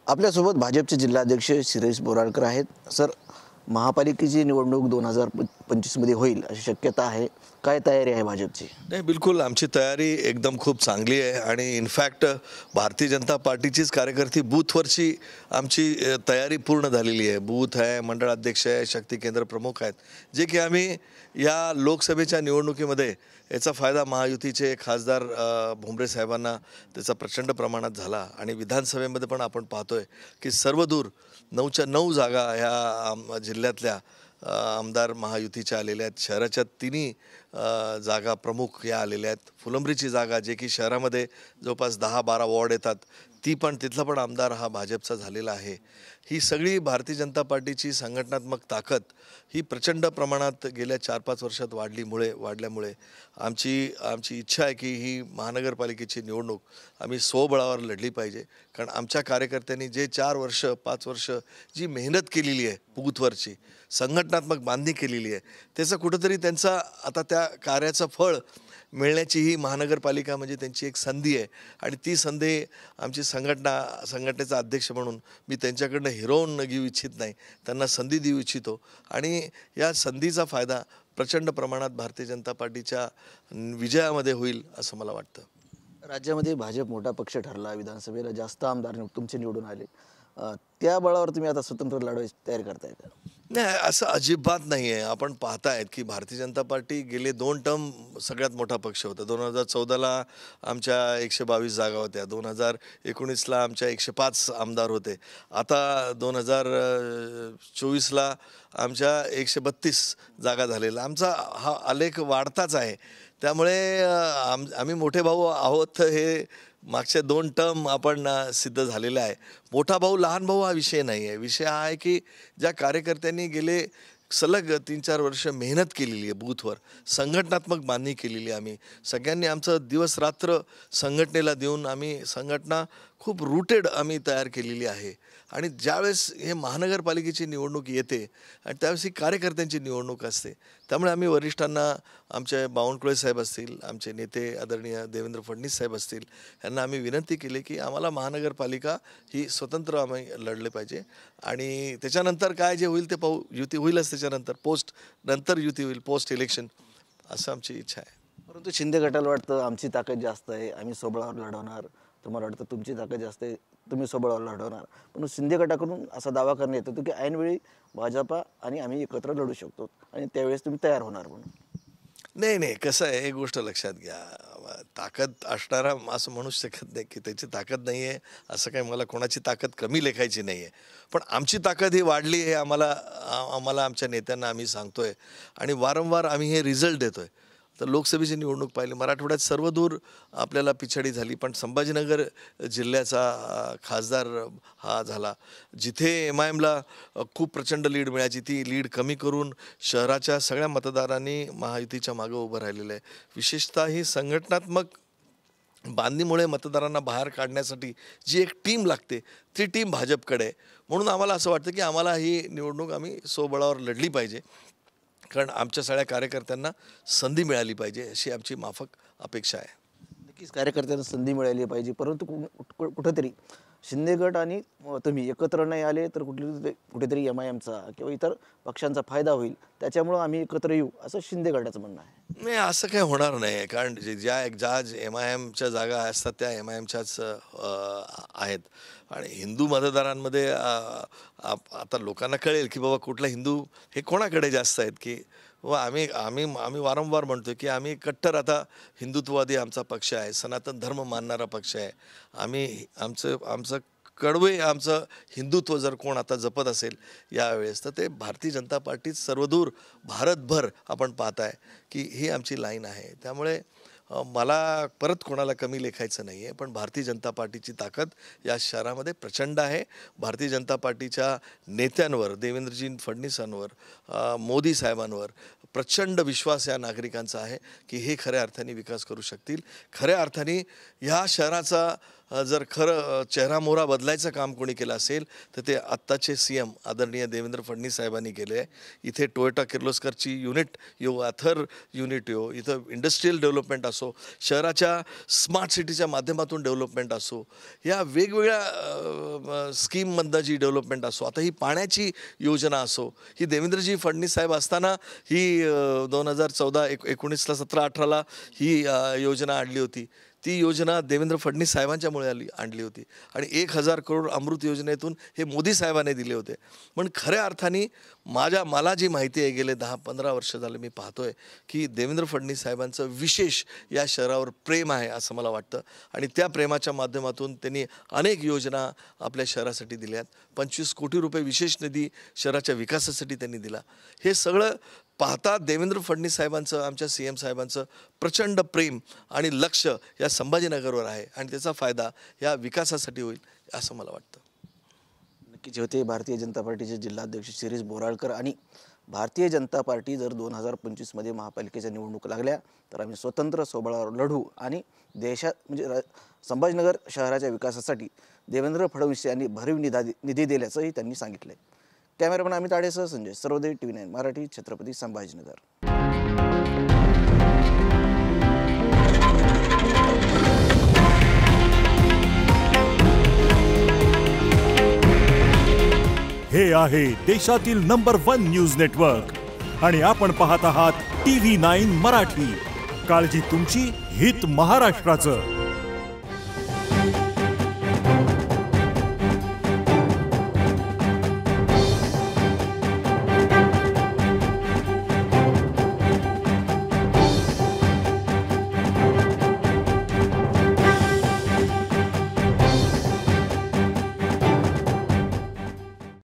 आपल्यासोबत भाजपचे जिल्हाध्यक्ष शिरीष बोराळकर आहेत. सर, महापालिकेची निवडणूक 2025 मध्ये होईल अशी शक्यता आहे. काय तयारी आहे भाजपची? नाही, बिलकुल आमची तयारी एकदम खूप चांगली आहे आणि इनफॅक्ट भारतीय जनता पार्टीचीच कार्यकर्ती बूथवरची आमची तयारी पूर्ण झालेली आहे. बूथ आहे, मंडळ अध्यक्ष आहे, शक्ती केंद्र प्रमुख आहेत, जे की आम्ही या लोकसभेच्या निवडणुकीमध्ये याचा फायदा महायुतीचे खासदार भुमरे साहेबांना त्याचा प्रचंड प्रमाणात झाला आणि विधानसभेमध्ये पण आपण पाहतोय की सर्वदूर 9च्या 9 जागा ह्या जिल्ह्यातल्या आमदार महायुतीच्या आलेल्या आहेत. शहराच्या तिन्ही जागा प्रमुख या आलेल्या आहेत. फुलंब्रीची जागा जे की शहरामध्ये जवळपास 10-12 वॉर्ड येतात, ती पण तिथला पण आमदार हा भाजपचा झालेला आहे. ही सगळी भारतीय जनता पार्टीची संघटनात्मक ताकद ही प्रचंड प्रमाणात गेल्या 4-5 वर्षात वाढल्यामुळे आमची इच्छा आहे की ही महानगरपालिकेची निवडणूक आम्ही स्वबळावर लढली पाहिजे. कारण आमच्या कार्यकर्त्यांनी जे 4 वर्ष 5 वर्ष जी मेहनत केलेली आहे, बूथवरची संघटनात्मक बांधणी केलेली आहे, त्याचं कुठंतरी त्यांचा आता त्या कार्याचं फळ मिळण्याची ही महानगरपालिका म्हणजे त्यांची एक संधी आहे. आणि ती संधी आमची संघटनेचा अध्यक्ष म्हणून मी त्यांच्याकडनं हिरावून घेऊ इच्छित नाही, त्यांना संधी देऊ इच्छितो. आणि या संधीचा फायदा प्रचंड प्रमाणात भारतीय जनता पार्टीच्या विजयामध्ये होईल असं मला वाटतं. राज्यामध्ये भाजप मोठा पक्ष ठरला, विधानसभेला जास्त आमदार तुमचे निवडून आले. त्या बळावर तुम्ही आता स्वतंत्र लढवायची तयारी करताय का? नाही, असं अजिबात नाही आहे. आपण पाहतायत की भारतीय जनता पार्टी गेले 2 टर्म सगळ्यात मोठा पक्ष होता. 2014ला आमच्या 122 जागा होत्या, 2019ला आमच्या 105 आमदार होते, आता 2024ला आमच्या 132 जागा झालेला. आमचा हा आलेख वाढताच आहे. त्यामुळे आम्ही मोठे भाऊ आहोत हे मागच्या 2 टर्म आपण सिद्ध झालेलं आहे. मोठा भाऊ लहान भाऊ हा विषय नाही आहे. विषय हा आहे की ज्या कार्यकर्त्यांनी गेले सलग 3-4 वर्ष मेहनत केलेली आहे, बूथवर संघटनात्मक बांधणी केलेली आहे, आम्ही सगळ्यांनी आमचं दिवस रात्र संघटनेला देऊन आम्ही संघटना खूप रूटेड आम्ही तयार केलेली आहे. आणि ज्यावेळेस हे महानगरपालिकेची निवडणूक येते आणि त्यावेळेस ही कार्यकर्त्यांची निवडणूक असते, त्यामुळे आम्ही वरिष्ठांना, आमचे बावनकुळे साहेब असतील, आमचे नेते आदरणीय देवेंद्र फडणवीस साहेब असतील, यांना आम्ही विनंती केली की आम्हाला महानगरपालिका ही स्वतंत्र आम्ही लढले पाहिजे. आणि त्याच्यानंतर काय जे होईल ते पाहू, युती होईलच त्याच्यानंतर, नंतर युती होईल पोस्ट इलेक्शन, असं आमची इच्छा आहे. परंतु शिंदे गटाला वाटतं आमची ताकद जास्त आहे, आम्ही स्वबळावर लढवणार. तुम्हाला वाटतं तुमची ताकद जास्त आहे, तुम्ही स्वबळावर लढवणार. पण शिंदे गटाकडून असा दावा करण्यात येतो की ऐनवेळी भाजपा आणि आम्ही एकत्र लढू शकतो आणि त्यावेळेस तुम्ही तयार होणार म्हणून. नाही, कसं आहे, एक गोष्ट लक्षात घ्या, ताकद असणारा असं म्हणूच शकत नाही की त्याची ताकद नाही आहे, असं काही मला कोणाची ताकद कमी लेखायची नाही आहे. पण आमची ताकद ही वाढली हे आम्हाला आमच्या नेत्यांना आम्ही सांगतोय आणि वारंवार आम्ही हे रिझल्ट देतोय. तर लोकसभेची निवडणूक पाहिली, मराठवाड्यात सर्वदूर आपल्याला पिछाडी झाली, पण संभाजीनगर जिल्ह्याचा खासदार हा झाला, जिथे MIMला खूप प्रचंड लीड मिळायची, ती लीड कमी करून शहराच्या सगळ्या मतदारांनी महायुतीच्या मागं उभं राहिलेलं आहे. विशेषतः ही संघटनात्मक बांधणीमुळे मतदारांना बाहेर काढण्यासाठी जी एक टीम लागते, ती टीम भाजपकडे आहे. म्हणून आम्हाला असं वाटतं की आम्हाला ही निवडणूक आम्ही स्वबळावर लढली पाहिजे, कारण आमच्या सगळ्या कार्यकर्त्यांना संधी मिळाली पाहिजे अशी आमची माफक अपेक्षा आहे. नक्कीच कार्यकर्त्यांना संधी मिळाली पाहिजे, परंतु कुठेतरी शिंदे गट आणि तुम्ही एकत्र नाही आले तर कुठेतरी MIMचा किंवा इतर पक्षांचा फायदा होईल, त्याच्यामुळं आम्ही एकत्र येऊ असं शिंदे गटाचं म्हणणं आहे. नाही, असं काही होणार नाही, कारण ज्या MIMच्या जागा असतात त्या MIMच्याच आहेत. आणि हिंदू मतदारांमध्ये आता लोकांना कळेल की बाबा कुठला हिंदू हे कोणाकडे जास्त आहेत, की आम्ही वारंवार म्हणतो की आम्ही कट्टर आता हिंदुत्ववादी आमचा पक्ष आहे, सनातन धर्म मानणारा पक्ष आहे. आमचं कडवे आमचं हिंदुत्व जर कोण आता जपत असेल यावेळेस तर ते भारतीय जनता पार्टी सर्वदूर भारतभर आपण पाहताय की ही आमची लाईन आहे. त्यामुळे मला परत कोणाला कमी लेखायचं नाही आहे, पण भारतीय जनता पार्टीची ताकद या शहरामध्ये प्रचंड आहे. भारतीय जनता पार्टीच्या नेत्यांवर, देवेंद्रजी फडणवीसांवर, मोदी साहेबांवर प्रचंड विश्वास या नागरिकांचा आहे की हे खऱ्या अर्थाने विकास करू शकतील. खऱ्या अर्थाने ह्या शहराचा जर खरं चेहरामोहरा बदलायचं काम कोणी केलं असेल तर ते आत्ताचे CM आदरणीय देवेंद्र फडणवीस साहेबांनी केले आहे. इथे टोयोटा किर्लोस्करची युनिट येऊ, अथर युनिट येऊ, इथं इंडस्ट्रीयल डेव्हलपमेंट असो, शहराच्या स्मार्ट सिटीच्या माध्यमातून डेव्हलपमेंट असो, या वेगवेगळ्या स्कीममधनं जी डेव्हलपमेंट असो, आता ही पाण्याची योजना असो, ही देवेंद्रजी फडणवीस साहेब असताना ही 2014, 19, 17, 18ला ही योजना आणली होती. ती योजना देवेंद्र फडणवीस साहेबांच्यामुळे आणली होती आणि 1000 करोड अमृत योजनेतून हे मोदी साहेबांनी दिले होते. पण खऱ्या अर्थाने मला जी माहिती आहे, गेले 10-15 वर्ष झाले मी पाहतोय की देवेंद्र फडणवीस साहेबांचं विशेष या शहरावर प्रेम आहे असं मला वाटतं आणि त्या प्रेमाच्या माध्यमातून त्यांनी अनेक योजना आपल्या शहरासाठी दिल्यात. 25 कोटी रुपये विशेष निधी शहराच्या विकासासाठी त्यांनी दिला. हे सगळं पाहता देवेंद्र फडणवीस साहेबांचं, आमच्या CM साहेबांचं प्रचंड प्रेम आणि लक्ष या संभाजीनगरवर आहे आणि त्याचा फायदा या विकासासाठी होईल असं मला वाटतं. नक्कीच होते भारतीय जनता पार्टीचे जिल्हाध्यक्ष शिरीष बोराळकर. आणि भारतीय जनता पार्टी जर 2025मध्ये महापालिकेच्या निवडणूक लागल्या तर आम्ही स्वतंत्र स्वबळावर लढू आणि देशात संभाजीनगर शहराच्या विकासासाठी देवेंद्र फडणवीस यांनी भरीव निधी दिल्याचंही त्यांनी सांगितलं आहे. कॅमेरामॅन अमित आडेसह संजय सर्वोदय TV9 मराठी, छत्रपती संभाजीनगर. हे आहे देशातील नंबर 1 न्यूज नेटवर्क आणि आपण पाहत आहात TV9 मराठी. काळजी तुमची, हित महाराष्ट्राचं.